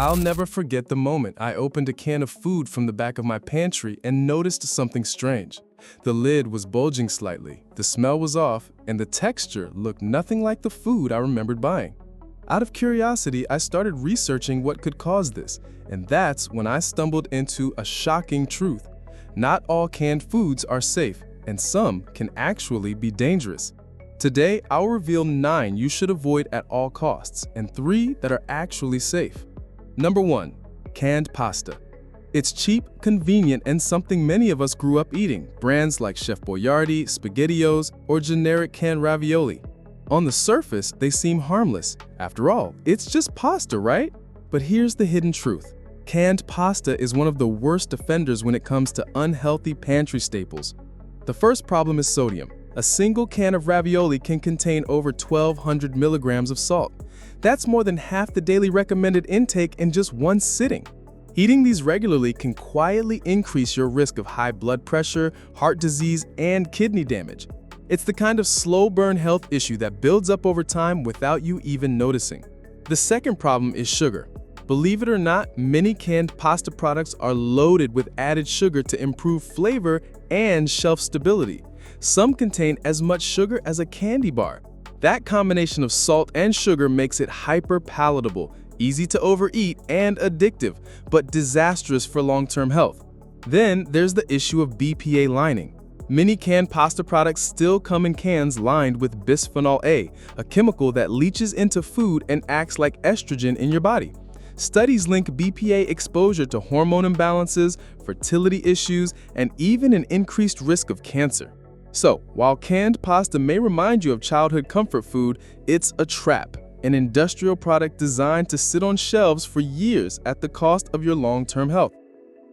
I'll never forget the moment I opened a can of food from the back of my pantry and noticed something strange. The lid was bulging slightly, the smell was off, and the texture looked nothing like the food I remembered buying. Out of curiosity, I started researching what could cause this, and that's when I stumbled into a shocking truth. Not all canned foods are safe, and some can actually be dangerous. Today, I'll reveal 9 you should avoid at all costs, and 3 that are actually safe. Number 1. Canned pasta. It's cheap, convenient, and something many of us grew up eating. Brands like Chef Boyardee, SpaghettiOs, or generic canned ravioli. On the surface, they seem harmless. After all, it's just pasta, right? But here's the hidden truth. Canned pasta is one of the worst offenders when it comes to unhealthy pantry staples. The first problem is sodium. A single can of ravioli can contain over 1,200 milligrams of salt. That's more than half the daily recommended intake in just one sitting. Eating these regularly can quietly increase your risk of high blood pressure, heart disease, and kidney damage. It's the kind of slow burn health issue that builds up over time without you even noticing. The second problem is sugar. Believe it or not, many canned pasta products are loaded with added sugar to improve flavor and shelf stability. Some contain as much sugar as a candy bar. That combination of salt and sugar makes it hyper-palatable, easy to overeat, and addictive, but disastrous for long-term health. Then there's the issue of BPA lining. Many canned pasta products still come in cans lined with bisphenol A, a chemical that leaches into food and acts like estrogen in your body. Studies link BPA exposure to hormone imbalances, fertility issues, and even an increased risk of cancer. So, while canned pasta may remind you of childhood comfort food, it's a trap, an industrial product designed to sit on shelves for years at the cost of your long-term health.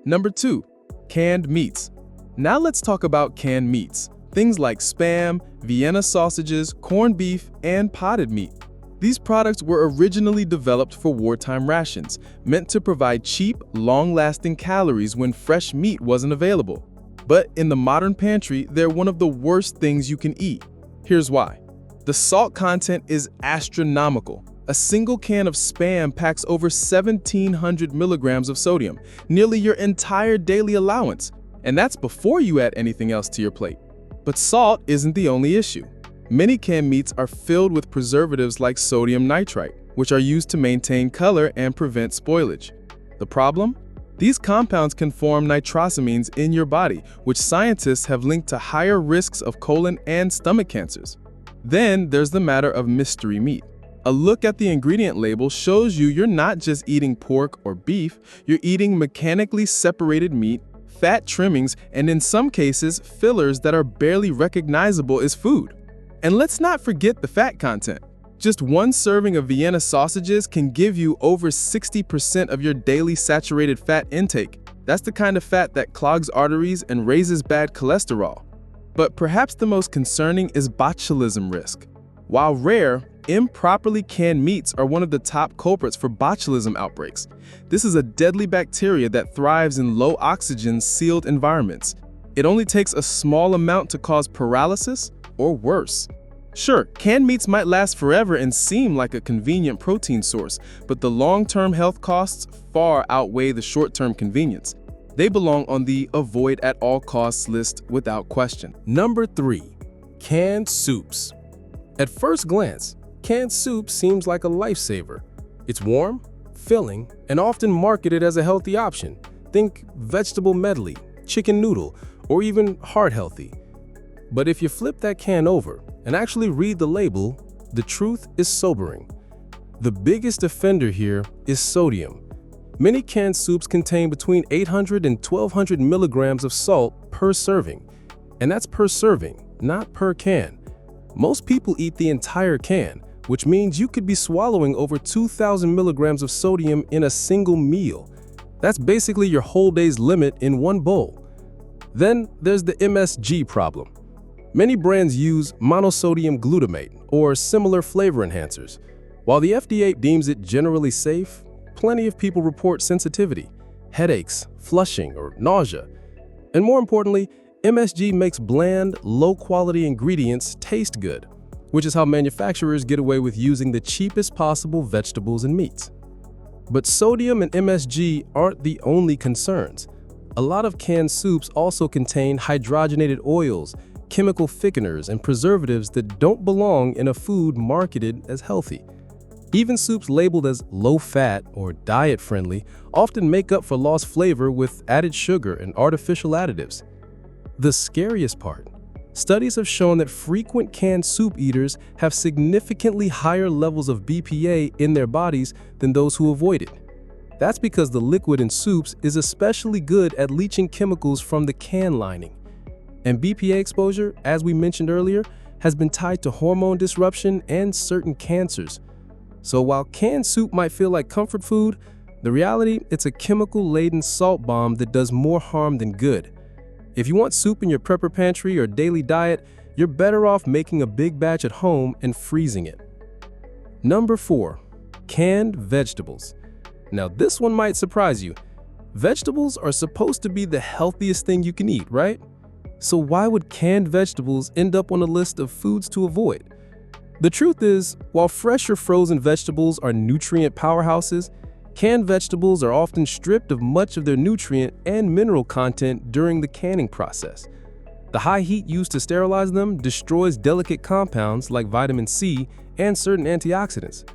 Number 2. Canned meats. Now let's talk about canned meats. Things like Spam, Vienna sausages, corned beef, and potted meat. These products were originally developed for wartime rations, meant to provide cheap, long-lasting calories when fresh meat wasn't available. But in the modern pantry, they're one of the worst things you can eat. Here's why. The salt content is astronomical. A single can of Spam packs over 1,700 milligrams of sodium, nearly your entire daily allowance. And that's before you add anything else to your plate. But salt isn't the only issue. Many canned meats are filled with preservatives like sodium nitrite, which are used to maintain color and prevent spoilage. The problem? These compounds can form nitrosamines in your body, which scientists have linked to higher risks of colon and stomach cancers. Then there's the matter of mystery meat. A look at the ingredient label shows you're not just eating pork or beef, you're eating mechanically separated meat, fat trimmings, and in some cases, fillers that are barely recognizable as food. And let's not forget the fat content. Just one serving of Vienna sausages can give you over 60% of your daily saturated fat intake. That's the kind of fat that clogs arteries and raises bad cholesterol. But perhaps the most concerning is botulism risk. While rare, improperly canned meats are one of the top culprits for botulism outbreaks. This is a deadly bacteria that thrives in low oxygen, sealed environments. It only takes a small amount to cause paralysis or worse. Sure, canned meats might last forever and seem like a convenient protein source, but the long-term health costs far outweigh the short-term convenience. They belong on the avoid at all costs list without question. Number 3. Canned soups. At first glance, canned soup seems like a lifesaver. It's warm, filling, and often marketed as a healthy option. Think vegetable medley, chicken noodle, or even heart healthy. But if you flip that can over and actually read the label, the truth is sobering. The biggest offender here is sodium. Many canned soups contain between 800 and 1,200 milligrams of salt per serving. And that's per serving, not per can. Most people eat the entire can, which means you could be swallowing over 2,000 milligrams of sodium in a single meal. That's basically your whole day's limit in one bowl. Then there's the MSG problem. Many brands use monosodium glutamate or similar flavor enhancers. While the FDA deems it generally safe, plenty of people report sensitivity, headaches, flushing, or nausea. And more importantly, MSG makes bland, low-quality ingredients taste good, which is how manufacturers get away with using the cheapest possible vegetables and meats. But sodium and MSG aren't the only concerns. A lot of canned soups also contain hydrogenated oils, chemical thickeners, and preservatives that don't belong in a food marketed as healthy. Even soups labeled as low-fat or diet-friendly often make up for lost flavor with added sugar and artificial additives. The scariest part: studies have shown that frequent canned soup eaters have significantly higher levels of BPA in their bodies than those who avoid it. That's because the liquid in soups is especially good at leaching chemicals from the can lining. And BPA exposure, as we mentioned earlier, has been tied to hormone disruption and certain cancers. So while canned soup might feel like comfort food, the reality, it's a chemical-laden salt bomb that does more harm than good. If you want soup in your prepper pantry or daily diet, you're better off making a big batch at home and freezing it. Number 4. Canned vegetables. Now this one might surprise you. Vegetables are supposed to be the healthiest thing you can eat, right? So why would canned vegetables end up on a list of foods to avoid? The truth is, while fresh or frozen vegetables are nutrient powerhouses, canned vegetables are often stripped of much of their nutrient and mineral content during the canning process. The high heat used to sterilize them destroys delicate compounds like vitamin C and certain antioxidants.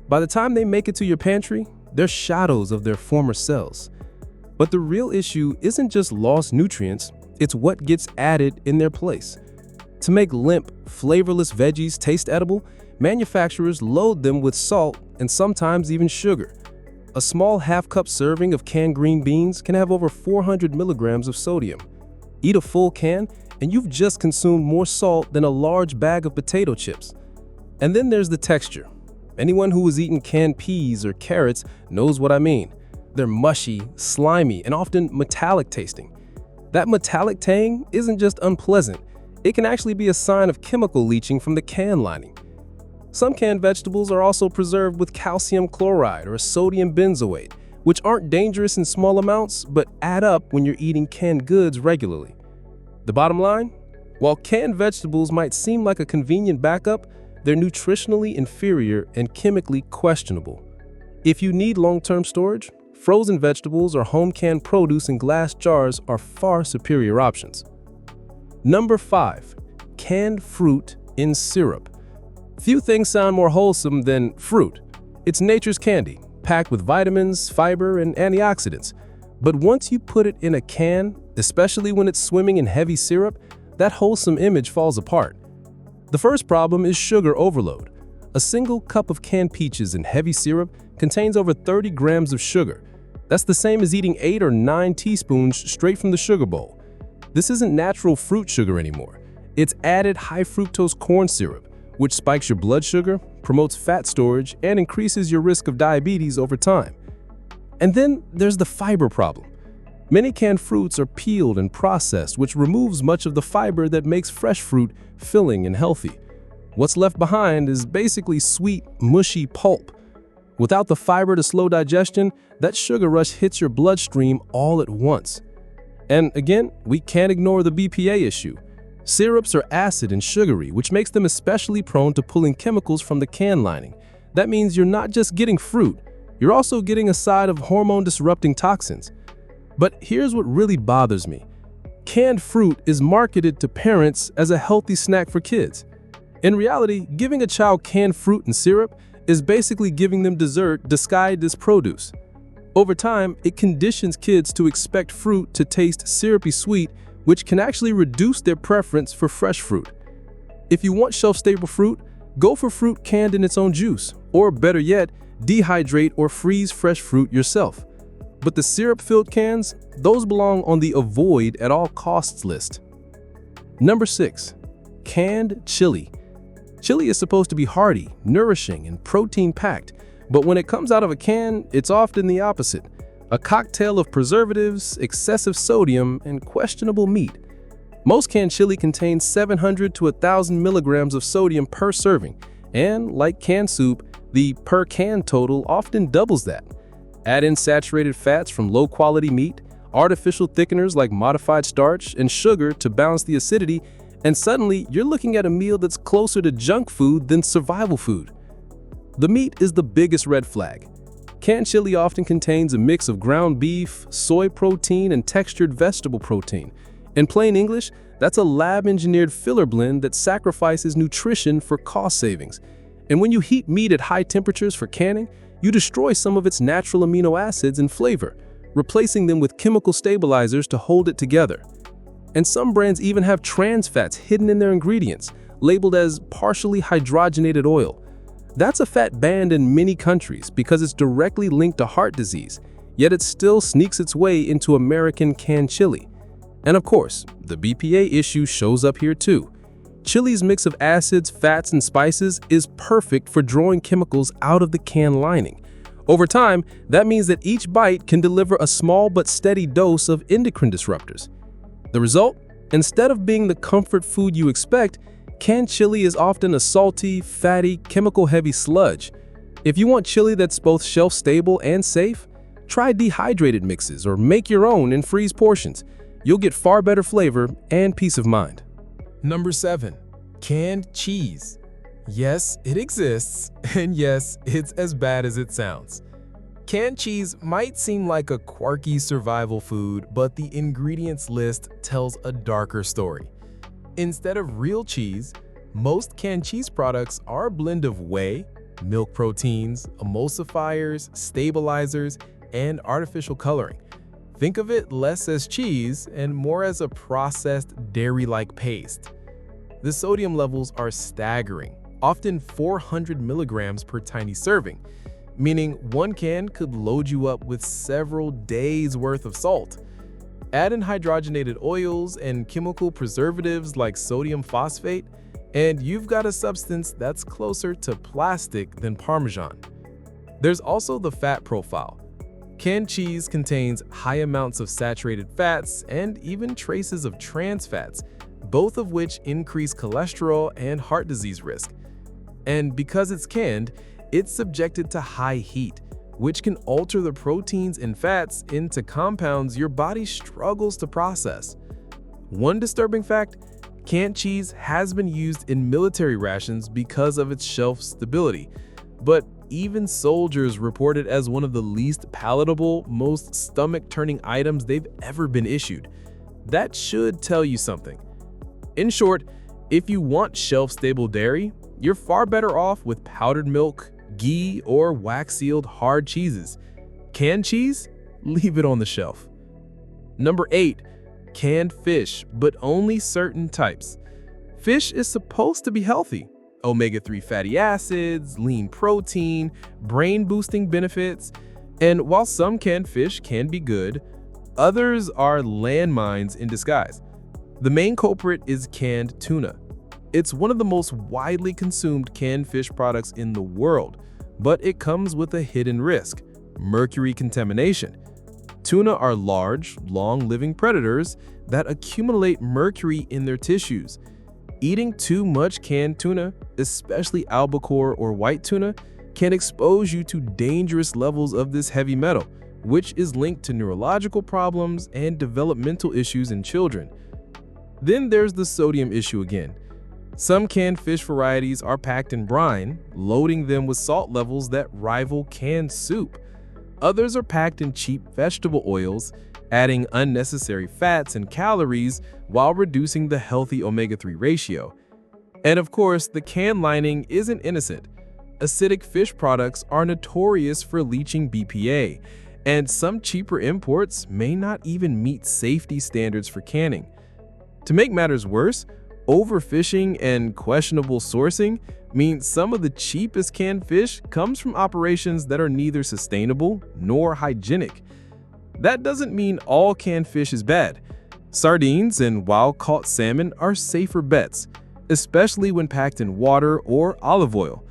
By the time they make it to your pantry, they're shadows of their former selves. But the real issue isn't just lost nutrients, it's what gets added in their place. To make limp, flavorless veggies taste edible, manufacturers load them with salt and sometimes even sugar. A small half-cup serving of canned green beans can have over 400 milligrams of sodium. Eat a full can, and you've just consumed more salt than a large bag of potato chips. And then there's the texture. Anyone who has eaten canned peas or carrots knows what I mean. They're mushy, slimy, and often metallic tasting. That metallic tang isn't just unpleasant, it can actually be a sign of chemical leaching from the can lining. Some canned vegetables are also preserved with calcium chloride or sodium benzoate, which aren't dangerous in small amounts but add up when you're eating canned goods regularly. The bottom line? While canned vegetables might seem like a convenient backup, they're nutritionally inferior and chemically questionable. If you need long-term storage, frozen vegetables or home-canned produce in glass jars are far superior options. Number 5. Canned fruit in syrup. Few things sound more wholesome than fruit. It's nature's candy, packed with vitamins, fiber, and antioxidants. But once you put it in a can, especially when it's swimming in heavy syrup, that wholesome image falls apart. The first problem is sugar overload. A single cup of canned peaches in heavy syrup contains over 30 grams of sugar. That's the same as eating 8 or 9 teaspoons straight from the sugar bowl. This isn't natural fruit sugar anymore. It's added high fructose corn syrup, which spikes your blood sugar, promotes fat storage, and increases your risk of diabetes over time. And then there's the fiber problem. Many canned fruits are peeled and processed, which removes much of the fiber that makes fresh fruit filling and healthy. What's left behind is basically sweet, mushy pulp. Without the fiber to slow digestion, that sugar rush hits your bloodstream all at once. And again, we can't ignore the BPA issue. Syrups are acid and sugary, which makes them especially prone to pulling chemicals from the can lining. That means you're not just getting fruit, you're also getting a side of hormone-disrupting toxins. But here's what really bothers me. Canned fruit is marketed to parents as a healthy snack for kids. In reality, giving a child canned fruit and syrup is basically giving them dessert disguised as produce. Over time, it conditions kids to expect fruit to taste syrupy sweet, which can actually reduce their preference for fresh fruit. If you want shelf-stable fruit, go for fruit canned in its own juice, or better yet, dehydrate or freeze fresh fruit yourself. But the syrup-filled cans, those belong on the avoid at all costs list. Number 6. Canned chili. Chili is supposed to be hearty, nourishing, and protein-packed, but when it comes out of a can, it's often the opposite. A cocktail of preservatives, excessive sodium, and questionable meat. Most canned chili contains 700 to 1,000 milligrams of sodium per serving, and like canned soup, the per can total often doubles that. Add in saturated fats from low-quality meat, artificial thickeners like modified starch, and sugar to balance the acidity, and suddenly you're looking at a meal that's closer to junk food than survival food. The meat is the biggest red flag. Canned chili often contains a mix of ground beef, soy protein, and textured vegetable protein. In plain English, that's a lab-engineered filler blend that sacrifices nutrition for cost savings. And when you heat meat at high temperatures for canning, you destroy some of its natural amino acids and flavor, replacing them with chemical stabilizers to hold it together. And some brands even have trans fats hidden in their ingredients, labeled as partially hydrogenated oil. That's a fat banned in many countries because it's directly linked to heart disease, yet it still sneaks its way into American canned chili. And of course, the BPA issue shows up here too. Chili's mix of acids, fats, and spices is perfect for drawing chemicals out of the can lining. Over time, that means that each bite can deliver a small but steady dose of endocrine disruptors. The result? Instead of being the comfort food you expect, canned chili is often a salty, fatty, chemical-heavy sludge. If you want chili that's both shelf-stable and safe, try dehydrated mixes or make your own in freeze portions. You'll get far better flavor and peace of mind. Number 7. Canned cheese. Yes, it exists, and yes, it's as bad as it sounds. Canned cheese might seem like a quirky survival food, but the ingredients list tells a darker story. Instead of real cheese, most canned cheese products are a blend of whey, milk proteins, emulsifiers, stabilizers, and artificial coloring. Think of it less as cheese and more as a processed dairy-like paste. The sodium levels are staggering, often 400 milligrams per tiny serving, meaning one can could load you up with several days' worth of salt. Add in hydrogenated oils and chemical preservatives like sodium phosphate, and you've got a substance that's closer to plastic than Parmesan. There's also the fat profile. Canned cheese contains high amounts of saturated fats and even traces of trans fats, both of which increase cholesterol and heart disease risk. And because it's canned, it's subjected to high heat, which can alter the proteins and fats into compounds your body struggles to process. One disturbing fact, canned cheese has been used in military rations because of its shelf stability, but even soldiers report it as one of the least palatable, most stomach-turning items they've ever been issued. That should tell you something. In short, if you want shelf-stable dairy, you're far better off with powdered milk, ghee, or wax-sealed hard cheeses. Canned cheese? Leave it on the shelf. Number 8. Canned fish, but only certain types. Fish is supposed to be healthy. Omega-3 fatty acids, lean protein, brain-boosting benefits, and while some canned fish can be good, others are landmines in disguise. The main culprit is canned tuna. It's one of the most widely consumed canned fish products in the world, but it comes with a hidden risk: mercury contamination. Tuna are large, long-living predators that accumulate mercury in their tissues. Eating too much canned tuna, especially albacore or white tuna, can expose you to dangerous levels of this heavy metal, which is linked to neurological problems and developmental issues in children. Then there's the sodium issue again. Some canned fish varieties are packed in brine, loading them with salt levels that rival canned soup. Others are packed in cheap vegetable oils, adding unnecessary fats and calories while reducing the healthy omega-3 ratio. And of course, the can lining isn't innocent. Acidic fish products are notorious for leaching BPA, and some cheaper imports may not even meet safety standards for canning. To make matters worse, overfishing and questionable sourcing means some of the cheapest canned fish comes from operations that are neither sustainable nor hygienic. That doesn't mean all canned fish is bad. Sardines and wild-caught salmon are safer bets, especially when packed in water or olive oil.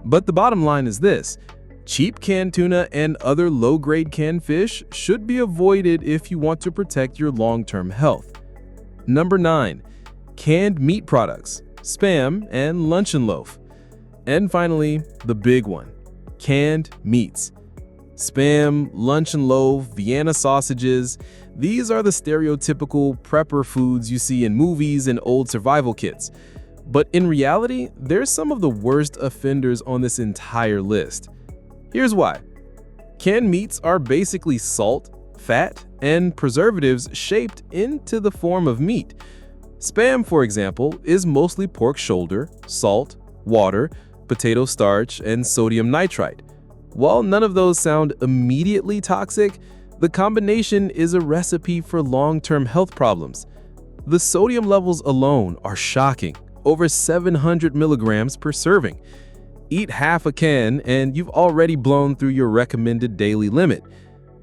But the bottom line is this: cheap canned tuna and other low-grade canned fish should be avoided if you want to protect your long-term health. Number 9. Canned meat products, Spam, and luncheon loaf. And finally, the big one: canned meats. Spam, luncheon loaf, Vienna sausages, these are the stereotypical prepper foods you see in movies and old survival kits. But in reality, there's some of the worst offenders on this entire list. Here's why. Canned meats are basically salt, fat, and preservatives shaped into the form of meat. Spam, for example, is mostly pork shoulder, salt, water, potato starch, and sodium nitrite. While none of those sound immediately toxic, the combination is a recipe for long-term health problems. The sodium levels alone are shocking, over 700 milligrams per serving. Eat half a can and you've already blown through your recommended daily limit.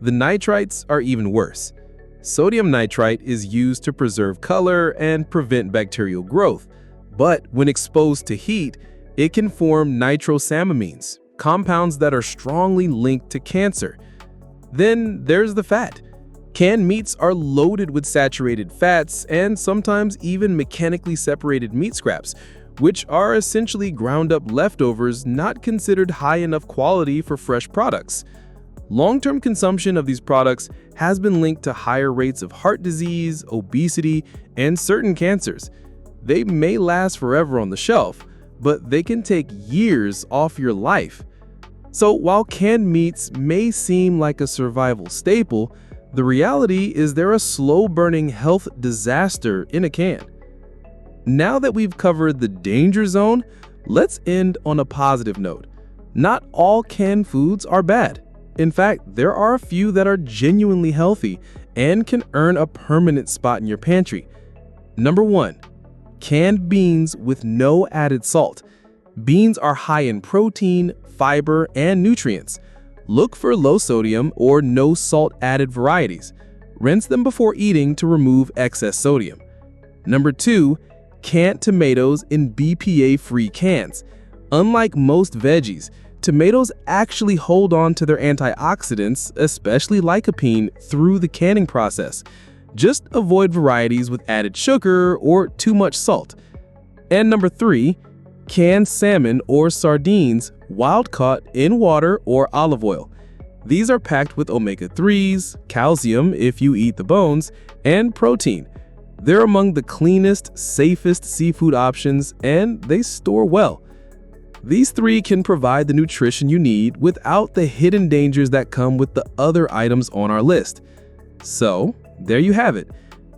The nitrites are even worse. Sodium nitrite is used to preserve color and prevent bacterial growth, but when exposed to heat, it can form nitrosamines, compounds that are strongly linked to cancer. Then there's the fat. Canned meats are loaded with saturated fats and sometimes even mechanically separated meat scraps, which are essentially ground-up leftovers not considered high enough quality for fresh products. Long-term consumption of these products has been linked to higher rates of heart disease, obesity, and certain cancers. They may last forever on the shelf, but they can take years off your life. So while canned meats may seem like a survival staple, the reality is they're a slow-burning health disaster in a can. Now that we've covered the danger zone, let's end on a positive note. Not all canned foods are bad. In fact, there are a few that are genuinely healthy and can earn a permanent spot in your pantry. Number 1. Canned beans with no added salt. Beans are high in protein, fiber, and nutrients. Look for low sodium or no salt added varieties. Rinse them before eating to remove excess sodium. Number 2. Canned tomatoes in BPA-free cans. Unlike most veggies, tomatoes actually hold on to their antioxidants, especially lycopene, through the canning process. Just avoid varieties with added sugar or too much salt. And number 3, canned salmon or sardines, wild caught in water or olive oil. These are packed with omega-3s, calcium if you eat the bones, and protein. They're among the cleanest, safest seafood options, and they store well. These 3 can provide the nutrition you need without the hidden dangers that come with the other items on our list. So, there you have it.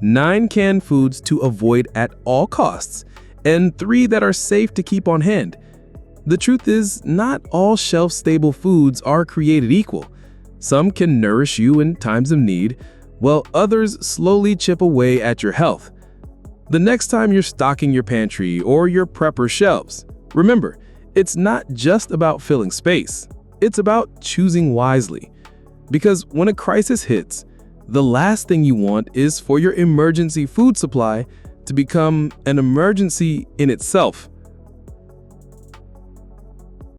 9 canned foods to avoid at all costs, and 3 that are safe to keep on hand. The truth is, not all shelf-stable foods are created equal. Some can nourish you in times of need, while others slowly chip away at your health. The next time you're stocking your pantry or your prepper shelves, remember, it's not just about filling space. It's about choosing wisely. Because when a crisis hits, the last thing you want is for your emergency food supply to become an emergency in itself.